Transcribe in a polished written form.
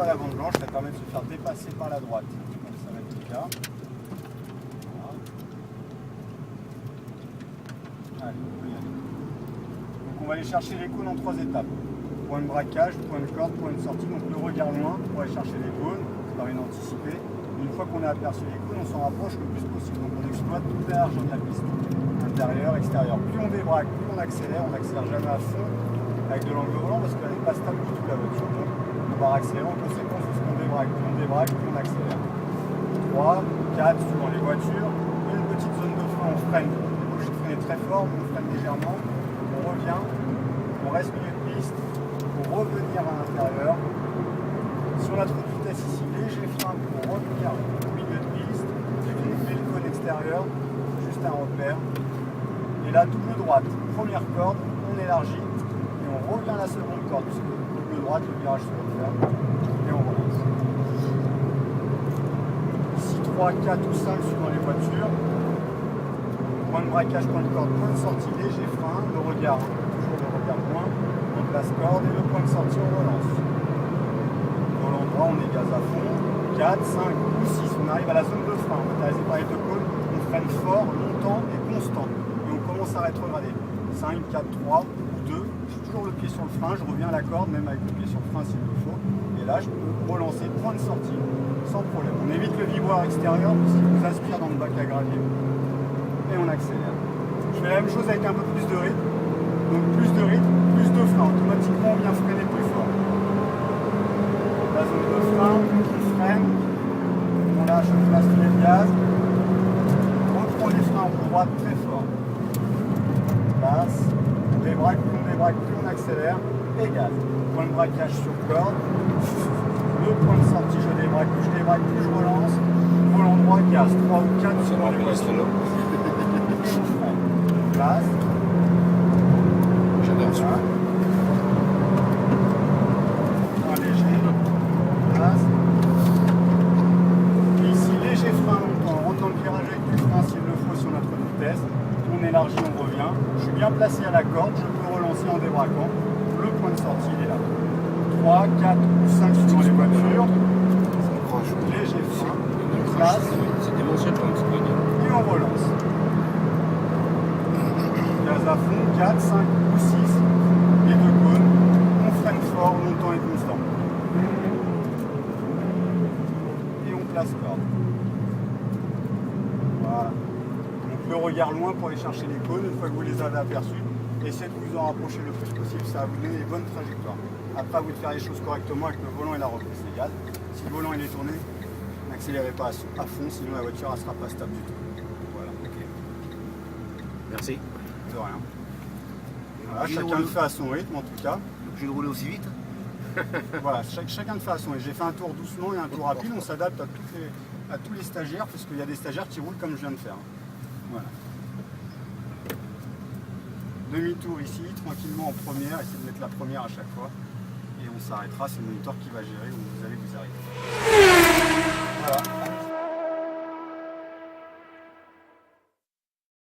pas la bande blanche, ça permet de se faire dépasser par la droite. Donc ça va être le cas. Voilà. Allez, on peut y aller. Donc on va aller chercher les cônes en 3 étapes. Point de braquage, point de corde, point de sortie. Donc le regard loin pour aller chercher les cônes, par une anticipée. Une fois qu'on a aperçu les cônes, on s'en rapproche le plus possible. Donc on exploite toute la largeur de la piste. Intérieur, extérieur. Plus on débraque, plus on accélère jamais à fond avec de l'angle volant parce qu'elle n'est pas stable du tout la voiture. Donc on va accélérer en conséquence de ce qu'on débraque. Plus on débraque, plus on accélère. 3, 4, suivant les voitures. Une petite zone de frein, on freine. On est obligé de freiner très fort, mais on freine légèrement. On revient, on reste milieu de piste pour revenir à l'intérieur. Sur la trou de vitesse ici, léger frein pour revenir au milieu de piste. J'ai fait le cône extérieur, juste un repère. Et là, double droite, première corde, on élargit et on revient à la seconde corde, puisque double droite, le virage se referme et on relance. Ici, 3, 4 ou 5 suivant les voitures. Point de braquage, point de corde, point de sortie, léger frein, le regard, toujours le regard loin, on place corde et le point de sortie, on relance. Dans l'endroit, on est gaz à fond, 4, 5 ou 6, on arrive à la zone de frein, on est intéressé par les deux cônes, on freine fort, longtemps et constant. À rétrograder. 5, 4, 3 ou 2, j'ai toujours le pied sur le frein, je reviens à la corde, même avec le pied sur le frein s'il le faut. Et là, je peux relancer point de sortie, sans problème. On évite le viboire extérieur, puisqu'il nous aspire dans le bac à gravier. Et on accélère. Je fais la même chose avec un peu plus de rythme. Donc plus de rythme, plus de frein. Automatiquement, on vient freiner plus fort. La zone de frein, on freine. On lâche, on place le gaz. On reprend les freins en droite très fort. On débraque, plus on accélère, et gaz. Point de braquage sur corde, le point de sortie, je débraque, plus je relance, volant droit, gaz, 3 ou 4 sur les voitures. Place. J'adore ça. Point léger, place. Et ici, léger frein longtemps, on rentre dans le virage avec du frein s'il le faut sur notre vitesse. On élargit, on revient. Je suis bien placé à la corde, je peux relancer en débraquant. Le point de sortie, il est là. 3, 4 ou 5 suivant les voitures. Léger frein, place. C'est démentiel quand même, c'est pas dire. Et on relance. Gaz à fond, 4, 5 ou 6. Les deux cônes. On freine fort, longtemps et constant. Et on place corde. Voilà. Le regard loin pour aller chercher les cônes, une fois que vous les avez aperçus, essayez de vous en rapprocher le plus possible, ça va vous donner les bonnes trajectoires. Après, à vous de faire les choses correctement avec le volant et la reprise légale. Si le volant il est tourné, n'accélérez pas à fond, sinon la voiture ne sera pas stable du tout. Voilà, ok. Merci. De rien. Voilà, chacun le fait à son rythme en tout cas. Obligé de rouler aussi vite. Voilà, chacun le fait à son rythme. J'ai fait un tour doucement et un tour rapide, on s'adapte à tous les stagiaires, parce qu'il y a des stagiaires qui roulent comme je viens de faire. Voilà. Demi-tour ici, tranquillement en première, essayez de mettre la première à chaque fois. Et on s'arrêtera, c'est le moniteur qui va gérer où vous allez vous arrêter. Voilà.